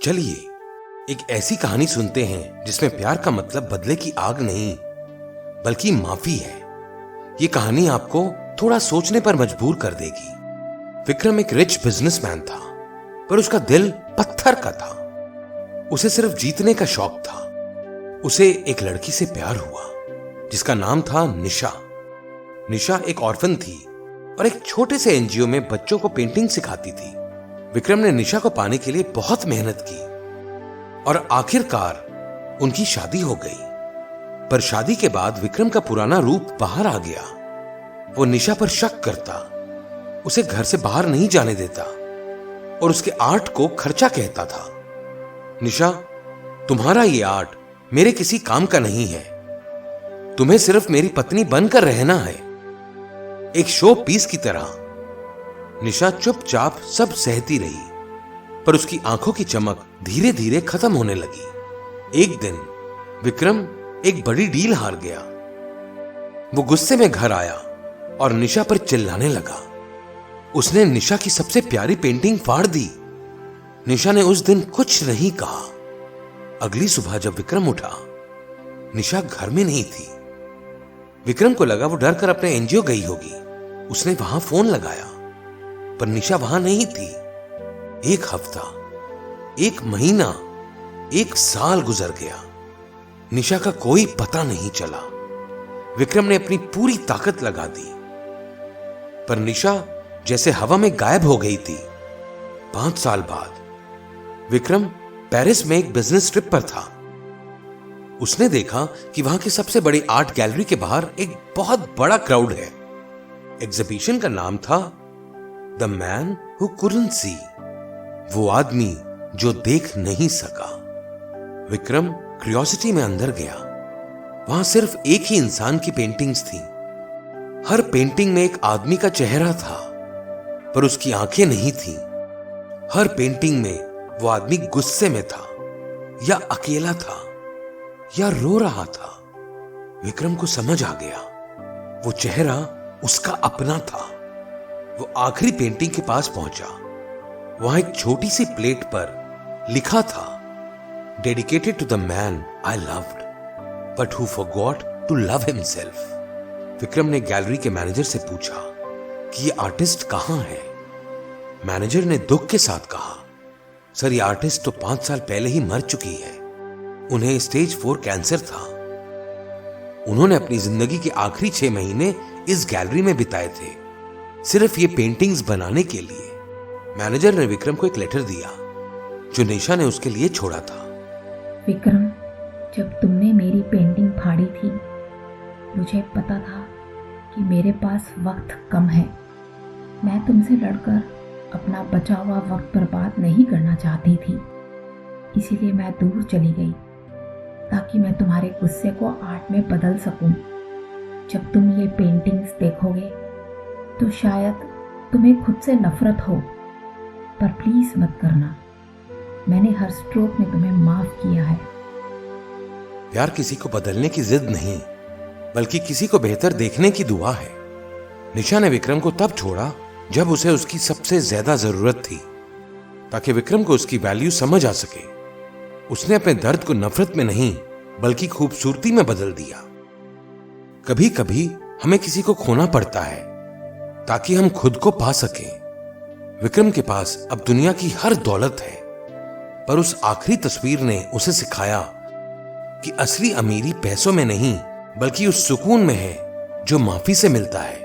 चलिए एक ऐसी कहानी सुनते हैं जिसमें प्यार का मतलब बदले की आग नहीं बल्कि माफी है। ये कहानी आपको थोड़ा सोचने पर मजबूर कर देगी। विक्रम एक रिच बिजनेसमैन था, पर उसका दिल पत्थर का था। उसे सिर्फ जीतने का शौक था। उसे एक लड़की से प्यार हुआ जिसका नाम था निशा। निशा एक ऑर्फन थी और एक छोटे से एनजीओ में बच्चों को पेंटिंग सिखाती थी। विक्रम ने निशा को पाने के लिए बहुत मेहनत की और आखिरकार उनकी शादी हो गई। पर शादी के बाद विक्रम का पुराना रूप बाहर आ गया। वो निशा पर शक करता, उसे घर से बाहर नहीं जाने देता और उसके आर्ट को खर्चा कहता था। निशा, तुम्हारा ये आर्ट मेरे किसी काम का नहीं है। तुम्हें सिर्फ मेरी पत्नी बनकर रहना है, एक शो पीस की तरह। निशा चुपचाप सब सहती रही, पर उसकी आंखों की चमक धीरे धीरे खत्म होने लगी। एक दिन विक्रम एक बड़ी डील हार गया। वो गुस्से में घर आया और निशा पर चिल्लाने लगा। उसने निशा की सबसे प्यारी पेंटिंग फाड़ दी। निशा ने उस दिन कुछ नहीं कहा। अगली सुबह जब विक्रम उठा, निशा घर में नहीं थी। विक्रम को लगा वो डर कर अपने एनजीओ गई होगी। उसने वहां फोन लगाया, पर निशा वहां नहीं थी। एक हफ्ता, एक महीना, एक साल गुजर गया। निशा का कोई पता नहीं चला। विक्रम ने अपनी पूरी ताकत लगा दी, पर निशा जैसे हवा में गायब हो गई थी। 5 साल बाद विक्रम पेरिस में एक बिजनेस ट्रिप पर था। उसने देखा कि वहां की सबसे बड़ी आर्ट गैलरी के बाहर एक बहुत बड़ा क्राउड है। एग्जीबिशन का नाम था the man who couldn't see, वो आदमी जो देख नहीं सका। विक्रम क्यूरियोसिटी में अंदर गया। वहां सिर्फ एक ही इंसान की पेंटिंग्स थी। हर पेंटिंग में एक आदमी का चेहरा था, पर उसकी आंखें नहीं थीं। हर पेंटिंग में वो आदमी गुस्से में था, या अकेला था, या रो रहा था। विक्रम को समझ आ गया, वो चेहरा उसका अपना था। वो आखिरी पेंटिंग के पास पहुंचा। वहां एक छोटी सी प्लेट पर लिखा था, dedicated to the man I loved but who forgot to love himself. Vikram ने गैलरी के मैनेजर से पूछा कि ये आर्टिस्ट कहां है। मैनेजर ने दुख के साथ कहा, सर ये आर्टिस्ट तो 5 साल पहले ही मर चुकी है। उन्हें स्टेज 4 कैंसर था। उन्होंने अपनी जिंदगी के आखिरी 6 महीने इस गैलरी में बिताए थे, सिर्फ ये पेंटिंग्स बनाने के लिए। मैनेजर ने विक्रम को एक लेटर दिया जो निशा ने उसके लिए छोड़ा था। विक्रम, जब तुमने मेरी पेंटिंग फाड़ी थी, मुझे पता था कि मेरे पास वक्त कम है। मैं तुमसे लड़कर अपना बचा हुआ वक्त बर्बाद नहीं करना चाहती थी, इसीलिए मैं दूर चली गई ताकि मैं तुम्हारे गुस्से को आर्ट में बदल सकूं। जब तुम ये पेंटिंग्स देखोगे तो शायद तुम्हें खुद से नफरत हो, पर प्लीज मत करना। मैंने हर स्ट्रोक में तुम्हें माफ किया है। प्यार किसी को बदलने की जिद नहीं, बल्कि किसी को बेहतर देखने की दुआ है। निशा ने विक्रम को तब छोड़ा जब उसे उसकी सबसे ज्यादा जरूरत थी, ताकि विक्रम को उसकी वैल्यू समझ आ सके। उसने अपने दर्द को नफरत में नहीं बल्कि खूबसूरती में बदल दिया। कभी कभी हमें किसी को खोना पड़ता है ताकि हम खुद को पा सकें। विक्रम के पास अब दुनिया की हर दौलत है, पर उस आखिरी तस्वीर ने उसे सिखाया कि असली अमीरी पैसों में नहीं बल्कि उस सुकून में है जो माफी से मिलता है।